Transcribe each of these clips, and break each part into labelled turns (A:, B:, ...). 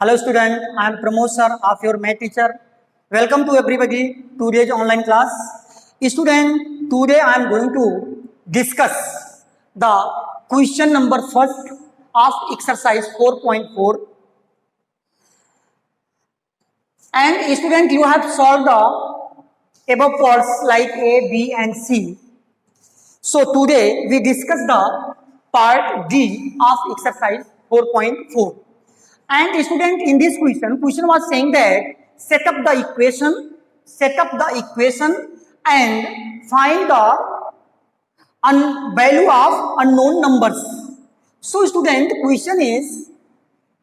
A: Hello student, I am Pramod sir of your math teacher. Welcome to everybody today's online class. Student, today I am going to discuss the question number first of exercise 4.4. And student, you have solved the above parts like A, B and C. So today we discuss the part D of exercise 4.4. And student, in this question was saying that set up the equation and find the value of unknown numbers. So student, question is,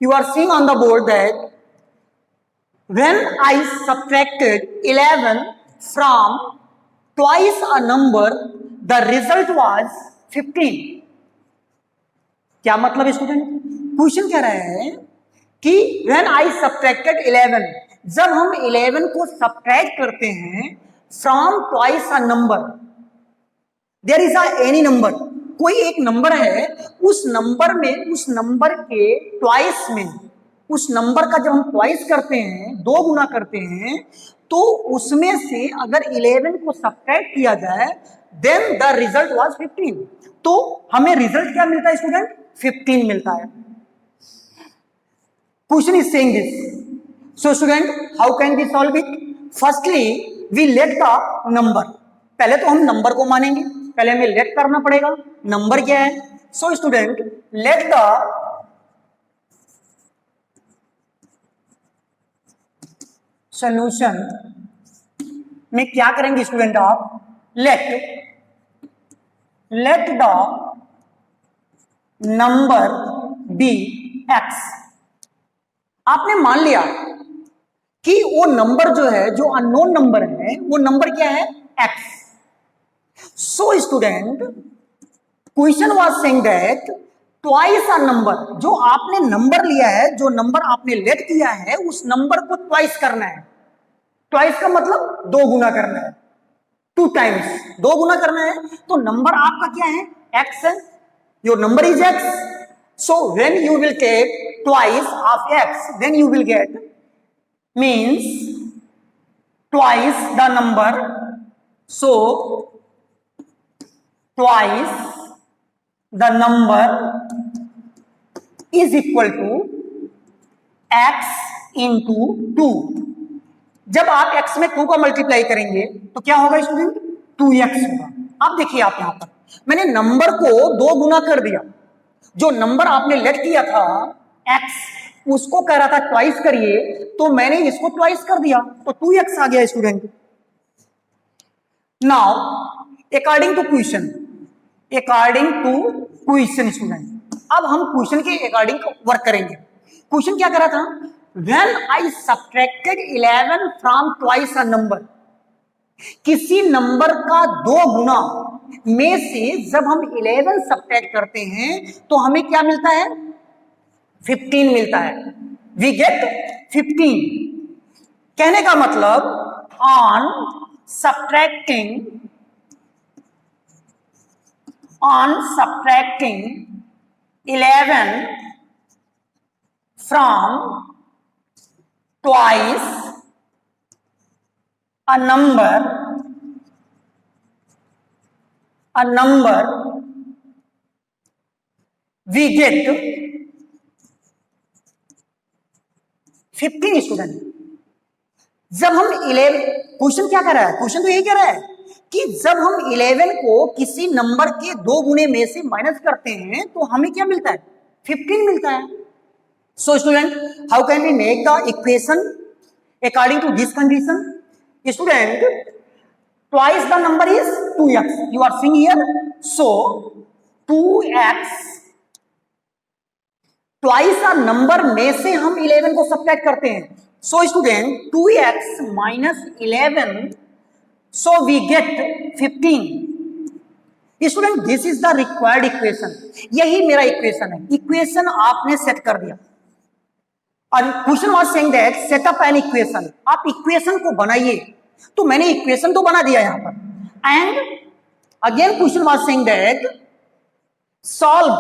A: you are seeing on the board that when I subtracted 11 from twice a number, the result was 15. क्या मतलब student? Question कह रहा है कि when I subtracted 11, जब हम 11 को subtract करते हैं from twice a number, there is any number, कोई एक नंबर है, उस नंबर में, उस नंबर के twice में, उस नंबर का जब हम ट्वाइस करते हैं, दो गुना करते हैं, तो उसमें से अगर 11 को सब्ट्रैक्ट किया जाए, देन द रिजल्ट वाज 15. तो हमें रिजल्ट क्या मिलता है स्टूडेंट? 15 मिलता है. Question is saying this. So student, how can we solve it? Firstly we let the number. पहले तो हम नंबर को मानेंगे, पहले हमें लेट करना पड़ेगा. नंबर क्या है? So student, let the solution में क्या करेंगे स्टूडेंट? आप let the number be x. आपने मान लिया कि वो नंबर जो है, जो अननोन नंबर है, वो नंबर क्या है? X. So student, question was saying that twice a number, जो आपने नंबर लिया है, जो नंबर आपने लेट किया है, उस नंबर को ट्वाइस करना है. ट्वाइस का मतलब दो गुना करना है. 2 टाइम्स दो गुना करना है. तो नंबर आपका क्या है? एक्स है. Your number is x. So when you will take twice of x, then you will get, means twice the number. So twice the number is equal to x into 2. जब आप x में 2 का multiply करेंगे तो क्या होगा student? 2x होगा. अब देखिए, आप यहां पर मैंने नंबर को दो गुना कर दिया. जो नंबर आपने लेट किया था x, उसको कह रहा था ट्वाइस करिए, तो मैंने इसको ट्वाइस कर दिया, तो 2x आ गया student. Now according to question student, अब हम क्वेश्चन के अकॉर्डिंग वर्क करेंगे. क्वेश्चन क्या कर रहा था? When I subtracted 11 from twice a number, किसी नंबर का दो गुना में से जब हम 11 सब्ट्रैक्ट करते हैं तो हमें क्या मिलता है? 15 मिलता है. We get 15. कहने का मतलब, on subtracting 11 from twice a number we get 15 student. जब हम 11, क्वेश्चन क्या कर रहा है? क्वेश्चन तो यही कह रहा है कि जब हम 11 को किसी नंबर के दो गुने में से माइनस करते हैं तो हमें क्या मिलता है? 15 मिलता है. So student, how can we make the equation according to this condition? Student, twice the number is 2x. You are seeing here. So 2x, twice a number में से हम 11 को सब्ट्रैक्ट करते हैं. So student, 2x minus 11, so we get 15. Student, this is the required equation. यही मेरा equation है. Equation आपने सेट कर दिया. और question was saying that set up an equation. आप इक्वेशन को बनाइए. तो मैंने इक्वेशन तो बना दिया यहां पर. And again question was saying that solve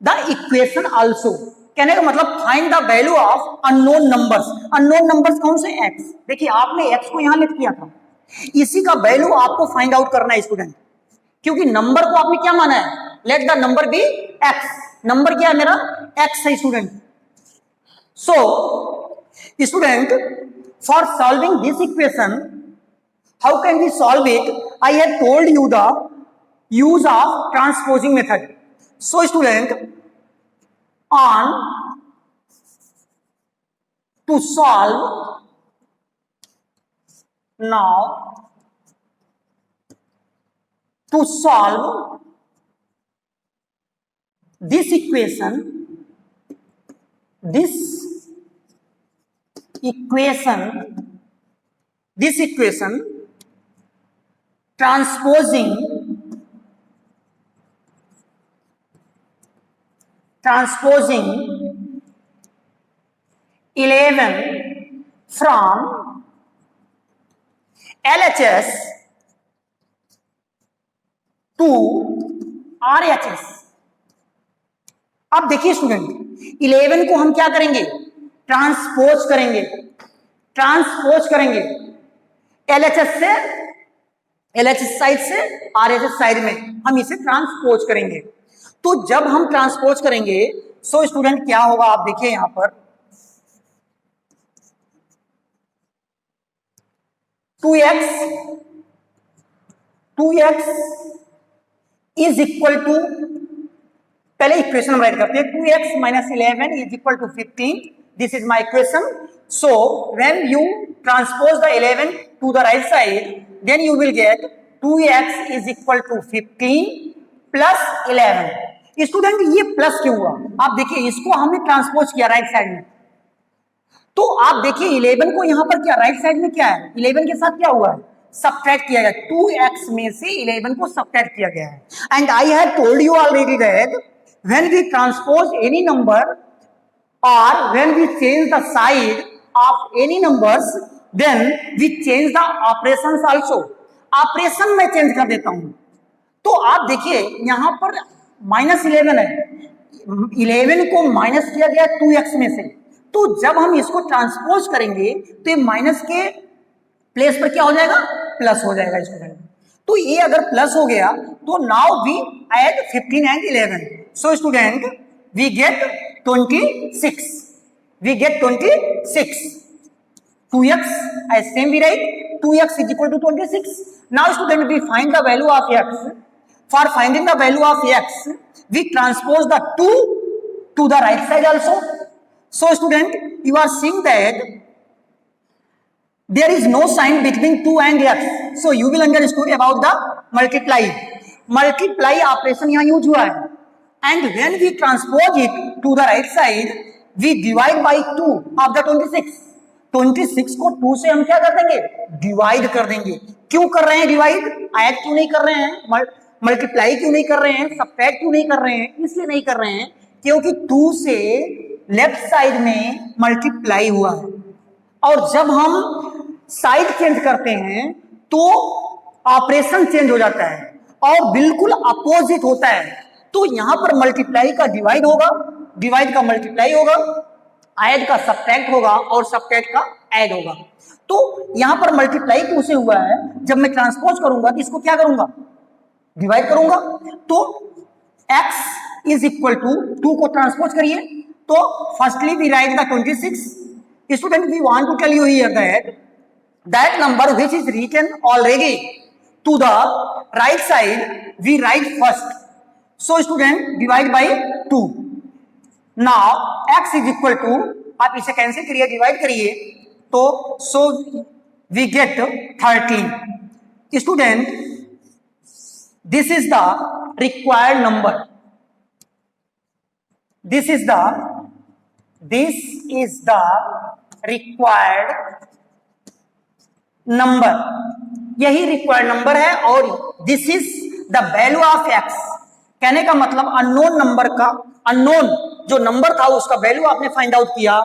A: the equation also. कहने का मतलब find the value of unknown numbers. Unknown numbers कौन से? एक्स। देखिए आपने एक्स को यहां लिख दिया था, इसी का वैल्यू आपको फाइंड आउट करना है स्टूडेंट, क्योंकि नंबर को आपने क्या माना है? Let the number be x. Number क्या है मेरा? एक्स है student. So student, for solving this equation, how can we solve it? I have told you the use of transposing method. So student, on to solve now, to solve this equation, this equation transposing 11 from LHS to RHS। अब देखिए student, 11 को हम क्या करेंगे? Transpose करेंगे। Transpose करेंगे LHS से, LHS side से RHS साइड में हम इसे ट्रांसपोज करेंगे। तो जब हम ट्रांसपोज करेंगे सो स्टूडेंट क्या होगा? आप देखिए यहां पर 2x इज इक्वल टू, पहले इक्वेशन हम राइट करते हैं, 2x minus 11 is equal to 15। This is my equation. So when you transpose the 11 to the right side, then you will get 2x is equal to 15 plus 11। Student ये plus क्यों हुआ? आप देखिए इसको हमने ट्रांसपोज किया राइट साइड में, तो आप देखिए 11 को यहां पर क्या राइट साइड में क्या है? 11 के साथ क्या हुआ है? सब्ट्रैक्ट किया गया। 2x में से 11 को सब्ट्रैक्ट किया गया है। And I have told you already that when we transpose any number और when we change the side of any numbers, then we change the operations also. Operation में चेंज कर देता हूं। तो आप देखिए यहां पर -11 है, 11 को माइनस किया गया 2x में से, तो जब हम इसको ट्रांसपोज करेंगे तो ये माइनस के प्लेस पर क्या हो जाएगा? प्लस हो जाएगा स्टूडेंट। तो ये अगर प्लस हो गया तो now we add 15 and 11। So student we get 26। We get 26। 2x as same we write 2x is equal to 26. Now student we find the value of x. For finding the value of x, we transpose the 2 to the right side also. So student, you are seeing that there is no sign between 2 and x. So you will understand about the multiply. Multiply operation यहाँ use हुआ है. And when we transpose it to the right side, we divide by 2 of the 26. 26 को 2 से हम क्या कर देंगे? Divide कर देंगे. क्यों कर रहे हैं डिवाइड? ऐड क्यों नहीं कर रहे हैं? मल्टीप्लाई क्यों नहीं कर रहे हैं? सब्ट्रैक्ट क्यों नहीं कर रहे हैं? इसलिए नहीं कर रहे हैं क्योंकि 2 से लेफ्ट साइड में मल्टीप्लाई हुआ है, और जब हम साइड चेंज करते हैं तो ऑपरेशन चेंज हो जाता है और बिल्कुल अपोजिट होता है। तो यहां पर मल्टीप्लाई का डिवाइड होगा, डिवाइड का मल्टीप्लाई होगा, ऐड का सब्ट्रैक्ट होगा और सब्ट्रैक्ट का ऐड होगा। तो यहां पर मल्टीप्लाई 2 से हुआ है, जब मैं ट्रांसपोज करूंगा तो इसको क्या करूंगा? डिवाइड करूंगा। तो x इज इक्वल टू 2 को ट्रांसपोज करिए, तो firstly we write the 26. Student we want to tell you here that number which is written already to the right side we write first. So student divide by 2. Now x is equal to, आप इसे cancel करिए, divide करिए, तो so we get 13. Student this is the required number. This is the required number, यही required number है और this is the value of x. कहने का मतलब अननोन नंबर का, अननोन जो नंबर था उसका वैल्यू आपने फाइंड आउट किया,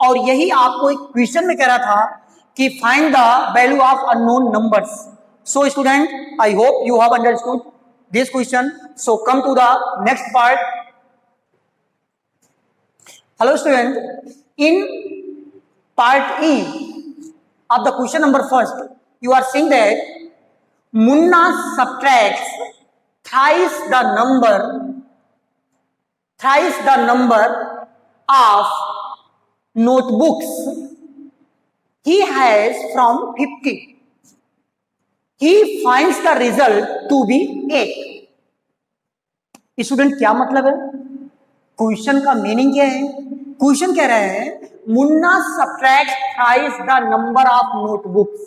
A: और यही आपको एक क्वेश्चन में कह रहा था कि find the value of unknown numbers. So student I hope you have understood this question. So come to the next part. Hello student, in part E of the question number first, you are saying that Munna subtracts thrice the number of notebooks he has from 50. He finds the result to be 8. Student क्या मतलब है? Question का meaning क्या है? Question कह रहे हैं Munna subtracts thrice the number of notebooks.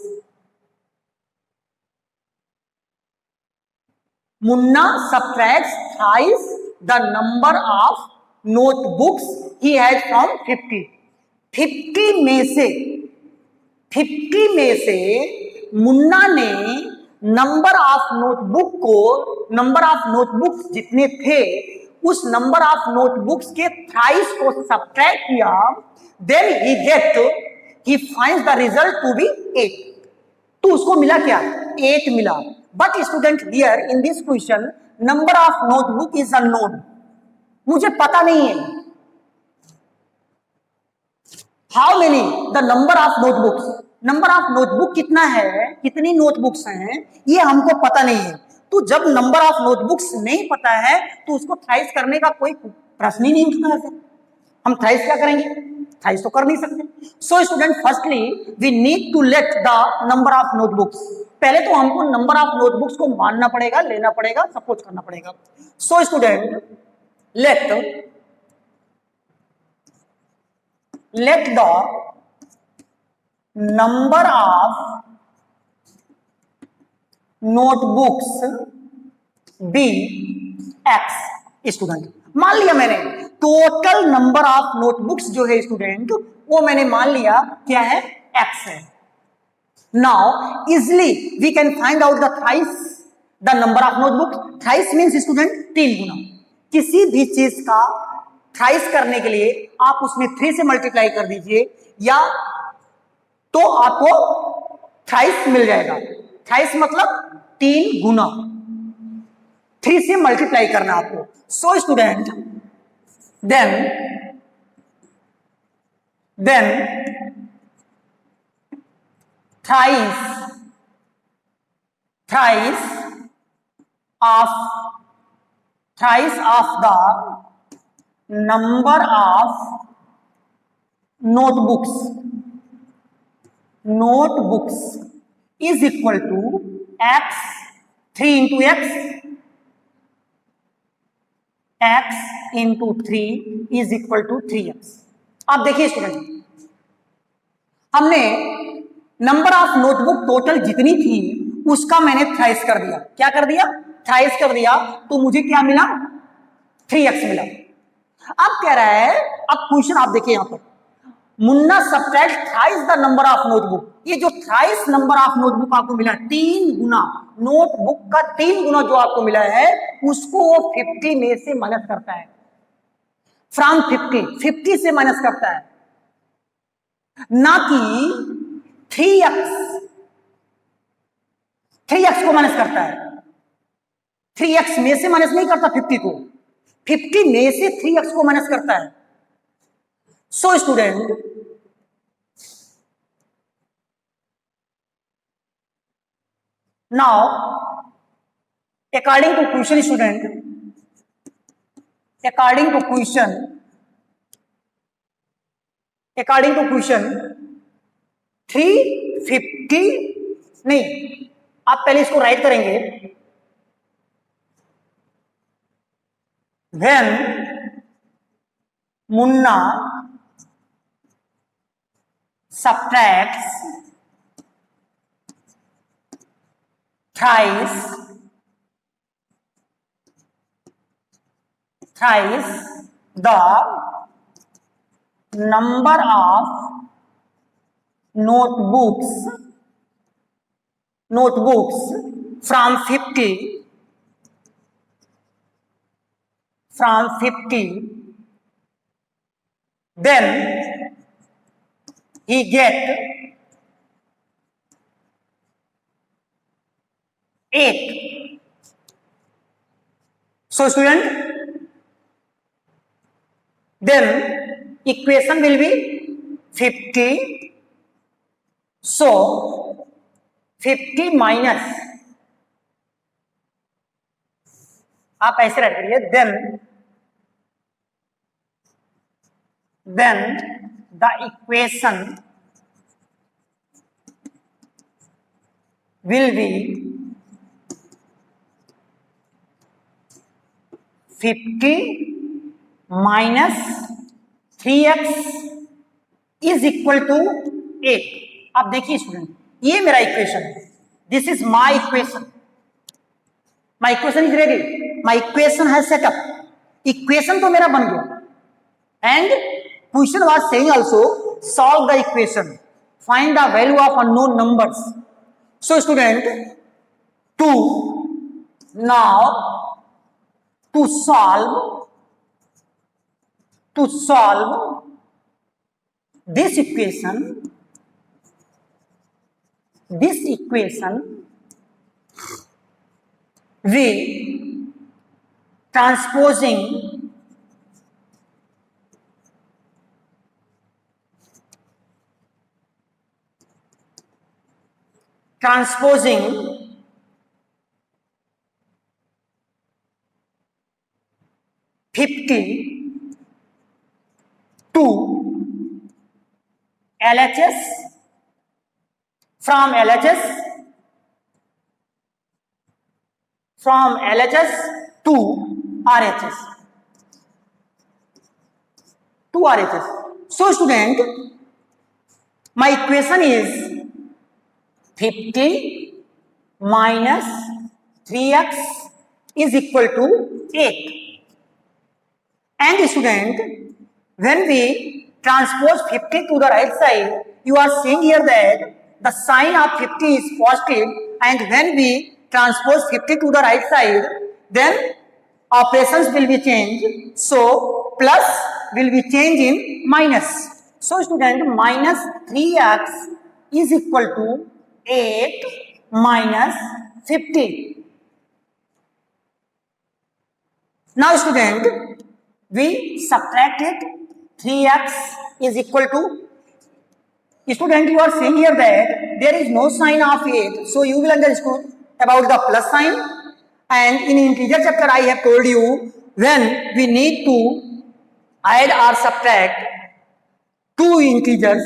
A: Munna subtracts thrice the number of notebooks he has from 50. 50 में से मुन्ना ने नंबर ऑफ नोटबुक्स जितने थे उस नंबर ऑफ नोटबुक्स के थ्राइस को सब्ट्रैक्ट किया, then he finds the result to be 8. तो उसको मिला क्या? 8 मिला. But student here in this question number of notebook is unknown. मुझे पता नहीं है how many the number of notebooks. Number of notebook कितना है, कितनी नोटबुक्स हैं, ये हमको पता नहीं है. तो जब नंबर ऑफ नोटबुक्स नहीं पता है तो उसको थ्राइस करने का कोई प्रश्न ही नहीं उठता है. फिर हम थ्राइस क्या करेंगे? थ्राइस तो कर नहीं सकते. So student firstly we need to let the number of notebooks. पहले तो हमको नंबर ऑफ नोटबुक्स को मानना पड़ेगा, लेना पड़ेगा, सपोज करना पड़ेगा. So student let the number of notebooks be x. Student मान लिया मैंने टोटल नंबर ऑफ नोटबुक्स जो है स्टूडेंट वो मैंने मान लिया क्या है? x है. Now easily we can find out the thrice the number of notebooks. Thrice means student 3 गुना. किसी भी चीज का थ्राइस करने के लिए आप उसमें 3 से मल्टीप्लाई कर दीजिए या तो आपको थ्राइस मिल जाएगा. थ्राइस मतलब 3 गुना. 3 से मल्टीप्लाई करना आपको. So student then thrice of the number of notebooks is equal to x. 3 into x into 3 is equal to 3x. आप देखिए स्टूडेंट हमने नंबर ऑफ नोटबुक टोटल जितनी थी उसका मैंने थ्राइस कर दिया. क्या कर दिया? थ्राइस कर दिया. तो मुझे क्या मिला? 3x मिला. अब कह रहा है, अब क्वेश्चन आप देखिए यहां पर Munna subtract thrice the number of notebook. ये जो थ्राइस नंबर ऑफ नोटबुक आपको मिला 3 गुना, नोटबुक का 3 गुना जो आपको मिला है उसको वो 50 में से माइनस करता है. फ्रॉम 50 से माइनस करता है, ना कि 3x को माइनस करता है. 3x में से माइनस नहीं करता 50 को, 50 में से 3x को माइनस करता है. So student now according to question student, according to question 350 नहीं, आप पहले इसको राइट करेंगे. When Munna subtracts thrice the number of notebooks from 50, then he get 8. So student then equation will be 50. So 50 minus, आप ऐसे रख करिए, then the equation will be 50 minus 3x is equal to 8. आप देखिए student, ये मेरा equation है, this is my equation, my equation is ready, my equation है सेटअप, इक्वेशन तो मेरा बन गया, and question was saying also solve the equation, find the value of unknown numbers. So student, to now to solve this equation, we transposing $50 to LHS, from LHS to RHS, So student, my equation is 50 minus 3x is equal to 8. And student, when we transpose 50 to the right side, you are seeing here that the sign of 50 is positive, and when we transpose 50 to the right side, then operations will be changed. So plus will be changed in minus. So student, minus 3x is equal to 8 minus 50. Now student, we subtracted 3x is equal to, student, you are seeing here that there is no sign of 8, so you will understand about the plus sign. And in integer chapter I have told you, when we need to add or subtract two integers,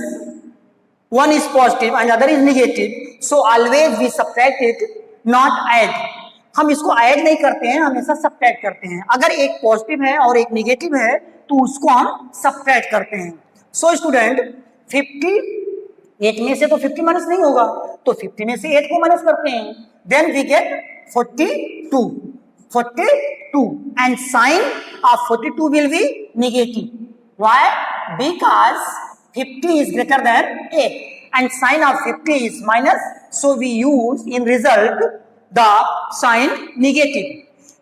A: one is positive and other is negative, so always we subtract it, not add. हम इसको add नहीं करते हैं, हमेशा subtract करते हैं. अगर एक पॉजिटिव है और एक नेगेटिव है तो उसको हम सब्ट्रैक्ट करते हैं. सो स्टूडेंट, 50 8 में से तो 50 माइनस नहीं होगा, तो 50 में से 8 को माइनस करते हैं, then we get 42 and sign of 42 will be negative. Why? Because 50 is greater than 8 and sign of 50 is minus, so we use in result the sign negative.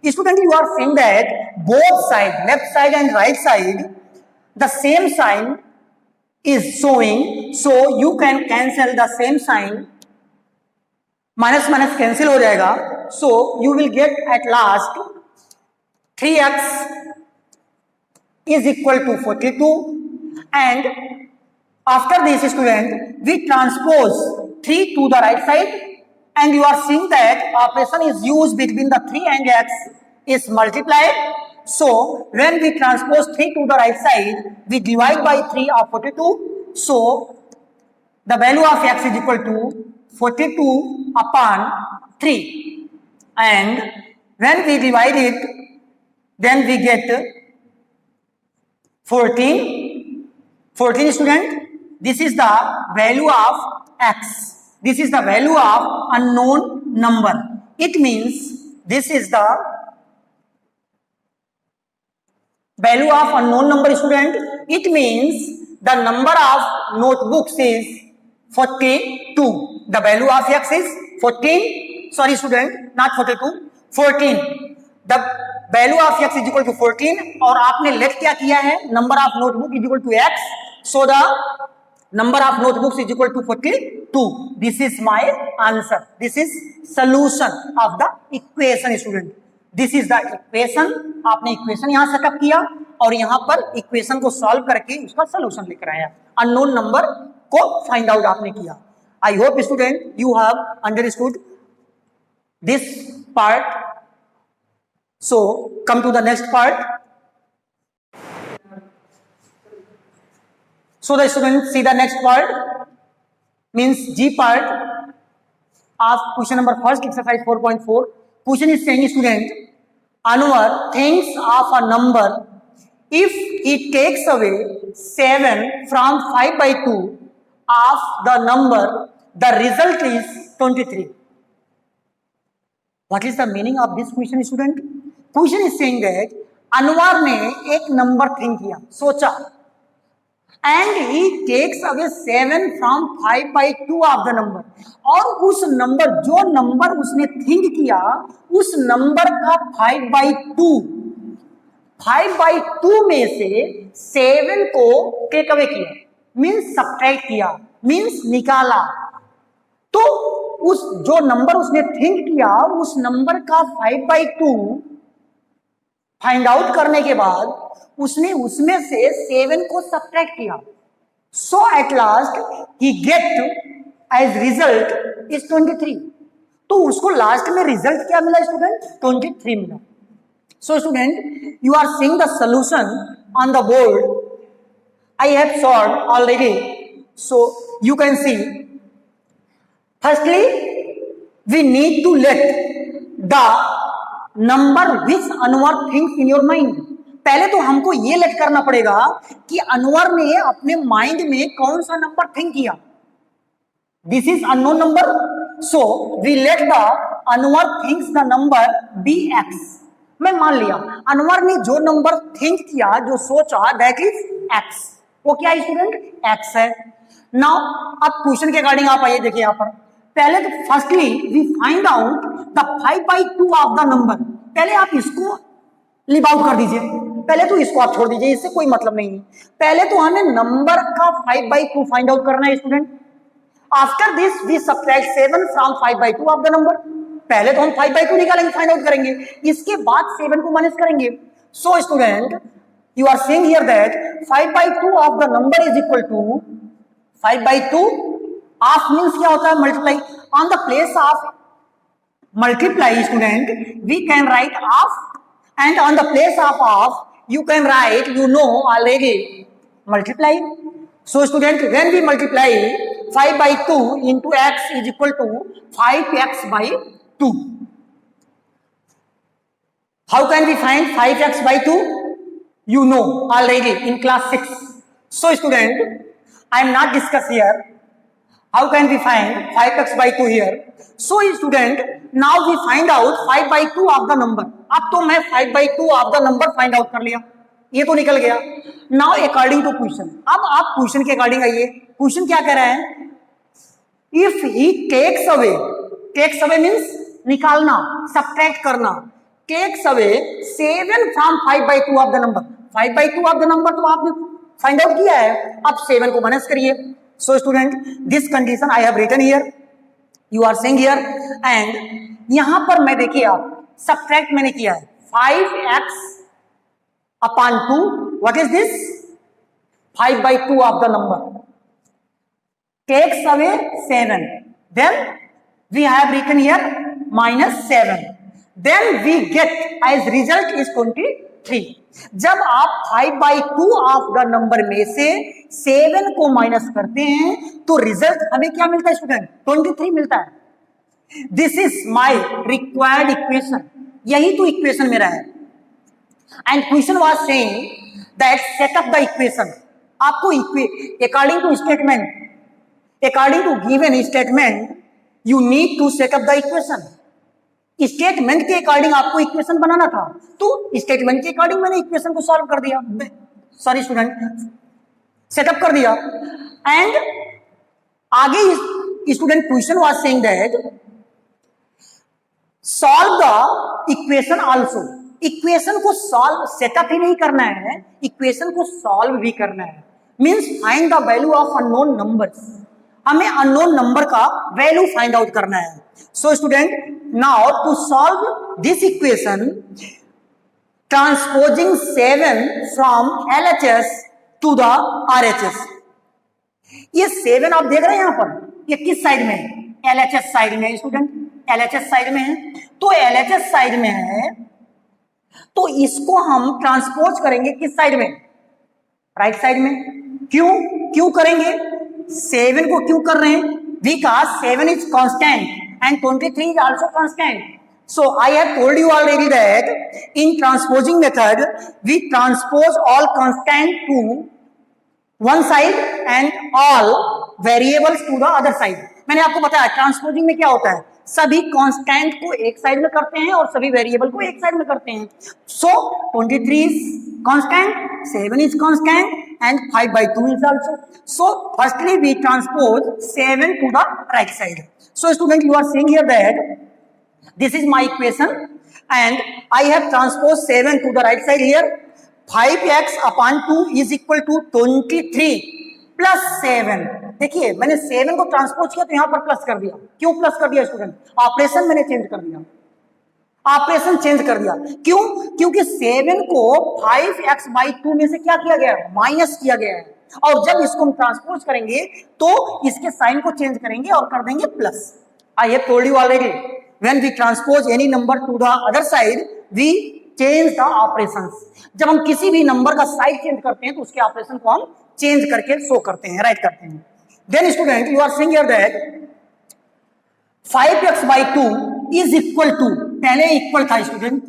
A: Student, you are saying that both side, left side and right side, the same sign is showing, so you can cancel the same sign, minus minus cancel हो जाएगा, so you will get at last 3x is equal to 42. And after this student, we transpose 3 to the right side, and you are seeing that operation is used between the 3 and x is multiplied. So when we transpose 3 to the right side, we divide by 3 of 42. So the value of x is equal to 42 upon 3. And when we divide it, then we get 14. 14 student, this is the value of x. This is the value of unknown number. It means this is the value of unknown number student. It means the number of notebooks is 42. The value of x is 14. Sorry student, not 42, 14. The value of x is equal to 14. और आपने late क्या किया है? Number of notebook is equal to x. So the number of notebooks is equal to 42. This is my answer. This is solution of the equation student. This is the equation, आपने equation यहां setup किया और यहां पर equation को solve करके उसका solution लेकर आया, अननोन नंबर को फाइंड आउट आपने किया। I hope student you have understood this part. So come to the next part. So the student see the next part means G part of question number first exercise 4.4. Question is saying student Anwar thinks of a number if he takes away 7 from 5/2 of the number, the result is 23. What is the meaning of this question student? Question is saying that Anwar ने एक number think किया, सोचा, and he takes away 7 from 5/2 of the number, और उस number, जो number उसने think किया उस नंबर का 5/2 में से 7 को टेक अवे किया, मीन्स सब्ट्रैक्ट किया, मीन्स निकाला। तो उस जो नंबर उसने थिंक किया उस नंबर का 5/2 फाइंड आउट करने के बाद उसने उसमें से 7 को सब्ट्रैक्ट किया। So at last he get as result is 23। तो उसको लास्ट में रिजल्ट क्या मिला स्टूडेंट? 23 मिला। So student you are seeing the solution on the board. I have solve already, so you can see. Firstly we need to let the number which Anwar thinks in your mind. पहले तो हमको ये late करना पड़ेगा कि अनवर ने अपने mind में कौन सा नंबर थिंक किया। This is unknown number, so we let the Anwar thinks the number be x. मैं मान लिया अनवर ने जो नंबर थिंक किया, जो सोचा, दैट इज एक्स। वो क्या है स्टूडेंट? एक्स है। नाउ अब क्वेश्चन के अकॉर्डिंग आप आइए, देखिए यहां पर पहले तो firstly we find out the 5/2 of the number. पहले आप इसको लिव आउट कर दीजिए, पहले तो इसको आप छोड़ दीजिए, इससे कोई मतलब नहीं है। पहले तो हमें नंबर का 5/2 फाइंड आउट करना है student. After this we subtract 7 from 5/2 of the number. पहले तो हम 5/2 निकालेंगे, फाइंड आउट करेंगे, इसके बाद 7 को माइनस करेंगे। So student you are saying here that 5/2 of the number is equal to 5/2 of means क्या होता है? Multiply. On the place of multiply student we can write off, and on the place of you can write, you know already, multiply. So student when we multiply 5/2 into x is equal to 5x/2. How can we find 5x/2? You know already in class 6. So student I am not discuss here how can we find 5x/2 here. So student now we find out 5/2 of the number. अब तो मैं 5/2 of the number find out कर लिया, ये तो निकल गया। Now according to question, अब आप क्वेश्चन के अकॉर्डिंग आइए। क्वेश्चन क्या कह रहा है? If he takes away means निकालना, सब्ट्रैक्ट करना। Takes away 7 from 5/2 of the number. 5/2 of the number तो आपने फाइंड आउट किया है, अब 7 को माइनस करिए। So student this condition I have written here, you are saying here, and यहां पर मैं देखिए आप सब्ट्रैक्ट मैंने किया है 5x/2। What is this? 5/2 of the number. Takes away 7, then we have written here -7, then we get as result is 23। जब आप 5/2 ऑफ द नंबर में से 7 को माइनस करते हैं तो रिजल्ट हमें क्या मिलता है स्टूडेंट? 23 मिलता है। This is my required equation, यही तो इक्वेशन मेरा है। And question was saying that set up the equation. आपको according to statement, according to given statement you need to set up the equation. Statement के according आपको equation बनाना था, तो स्टेटमेंट के अकॉर्डिंग मैंने इक्वेशन को सॉल्व कर दिया, सॉरी स्टूडेंट सेटअप कर दिया। एंड आगे student question was saying that solve the equation also. Equation को सॉल्व, सेटअप ही नहीं करना है, इक्वेशन को सॉल्व भी करना है। Means find the value of unknown numbers. हमें अननोन नंबर का वैल्यू फाइंड आउट करना है। So student now to solve this equation transposing 7 from LHS to the RHS. ये 7 आप देख रहे हैं यहां पर, ये किस साइड में है? LHS साइड में है स्टूडेंट, LHS साइड में है। तो LHS साइड में है तो इसको हम ट्रांसपोज करेंगे किस साइड में? राइट साइड में। क्यों करेंगे? 7 को क्यों कर रहे हैं? Because 7 is constant and 23 is also constant. So I have told you already that in transposing method we transpose all constant to one side and all variables to the other side. मैंने आपको बताया transposing में क्या होता है, सभी constant को एक साइड में करते हैं और सभी वेरिएबल को एक साइड में करते हैं। सो 23 is constant, 7 is constant and 5/2 is also. So firstly we transpose 7 to the right side. So student, you are seeing here that this is my equation and I have transposed 7 to the right side here. 5x upon 2 is equal to 23 plus 7। देखिए मैंने 7 को transpose किया तो यहां पर plus कर दिया। क्यों प्लस कर दिया स्टूडेंट? ऑपरेशन मैंने चेंज कर दिया, ऑपरेशन चेंज कर दिया। क्यों? क्योंकि 7 को 5x/2 में से क्या किया गया है? माइनस किया गया है। और जब इसको हम ट्रांसपोज करेंगे तो इसके साइन को चेंज करेंगे और कर देंगे plus. I have told you already, when we transpose any number to the other side we change the operations. जब हम किसी भी नंबर का साइड चेंज करते हैं तो उसके ऑपरेशन को हम चेंज करके शो करते हैं, राइट करते हैं। Then student, you are seeing here that 5x/2 is equal to, पहले इक्वल था स्टूडेंट,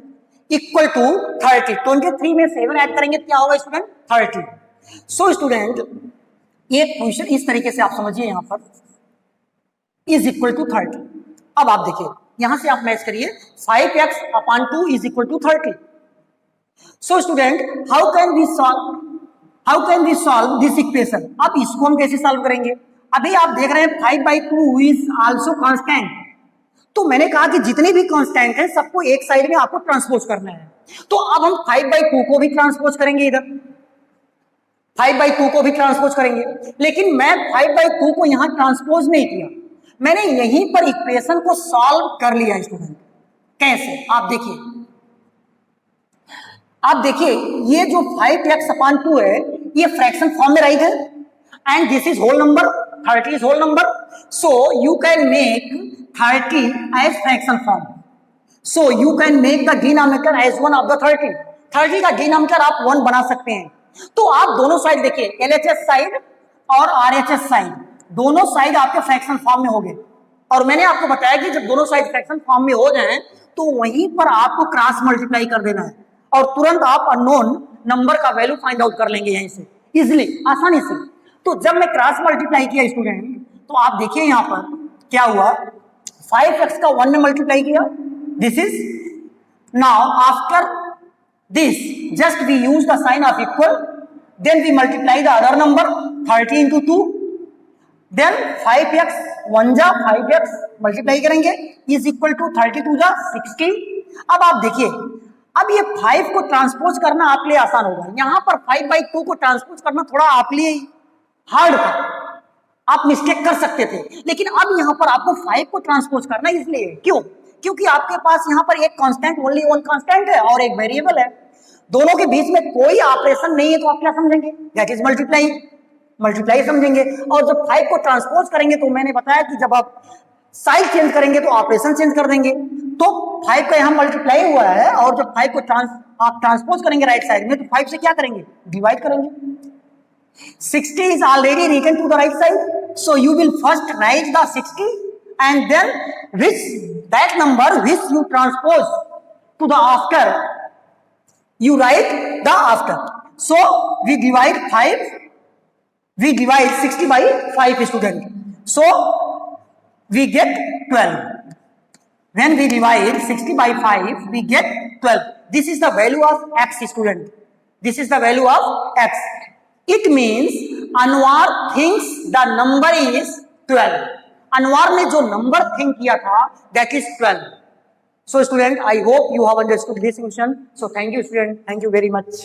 A: इक्वल टू 30। 23 में 7 ऐड करेंगे क्या होगा स्टूडेंट? 30। सो स्टूडेंट ये क्वेश्चन इस तरीके से आप समझिए, यहां पर इज इक्वल टू 30। अब आप देखिए यहां से आप मैच करिए 5x/2 is equal to 30। So student how can we solve this equation? अब इसको हम कैसे सॉल्व करेंगे? अभी आप देख रहे हैं 5/2 इज आल्सो कांस्टेंट। तो मैंने कहा कि जितने भी कांस्टेंट हैं सबको एक साइड में आपको ट्रांसपोज करना है। तो अब हम 5/2 को भी ट्रांसपोज करेंगे, इधर 5/2 को भी ट्रांसपोज करेंगे। लेकिन मैं 5/2 को यहां ट्रांसपोज नहीं किया, मैंने यहीं पर इक्वेशन को सॉल्व कर लिया स्टूडेंट। कैसे? आप देखिए ये जो 5x/2 है ये फ्रैक्शन फॉर्म में राइट है and this is whole number, 30 is whole number. So you can make 30 as fraction form. So you can make the denominator as 1 of the 30। 30 का डिनोमिनेटर आप 1 बना सकते हैं। तो आप दोनों साइड देखिए, LHS साइड और RHS साइड, दोनों साइड आपके फ्रैक्शन फॉर्म में हो गए। और मैंने आपको बताया कि जब दोनों साइड फ्रैक्शन फॉर्म में हो जाएं तो वहीं पर आपको क्रॉस मल्टीप्लाई कर देना है और तुरंत आप अननोन नंबर का वैल्यू फाइंड आउट कर लेंगे यहीं से इजिली, आसानी से। तो जब मैं क्रॉस मल्टीप्लाई किया स्टूडेंट तो आप देखिए यहां पर क्या हुआ, 5x का 1 में मल्टीप्लाई किया, this is now after this just we use the sign of equal, then we multiply the other number 30 into 2, देन 5x 1 जा 5x मल्टीप्लाई करेंगे इज इक्वल टू 32 जा 60। अब आप देखिए अब ये 5 को ट्रांसपोज करना आपके लिए आसान होगा। यहां पर 5/2 को ट्रांसपोज करना थोड़ा आपके लिए हार्ड था, आप मिस्टेक कर सकते थे। लेकिन अब यहां पर आपको 5 को ट्रांसपोज करना इसलिए, क्यों? क्योंकि आपके पास यहां पर एक कांस्टेंट, ओनली वन कांस्टेंट है और एक वेरिएबल है, दोनों के बीच में कोई ऑपरेशन नहीं है। तो आप क्या समझेंगे? दैट इज मल्टीप्लाई समझेंगे। और जब 5 को ट्रांसपोज करेंगे तो मैंने बताया कि जब आप साइड चेंज करेंगे तो ऑपरेशन चेंज कर देंगे। तो 5 का यहां मल्टीप्लाई हुआ है और जब 5 को आप ट्रांसपोज करेंगे राइट साइड में तो 5 से क्या करेंगे? डिवाइड करेंगे। 60 is already written to the right side, so you will first write the 60 and then that number which you transpose to the after, you write the after. So we divide 60 by 5 student, so we get 12. When we divide 60 by 5 we get 12. This is the value of x student, this is the value of x. It means Anwar thinks the number is 12. Anwar ने जो number think किया था that is 12. So student, I hope you have understood this question. So thank you student, thank you very much.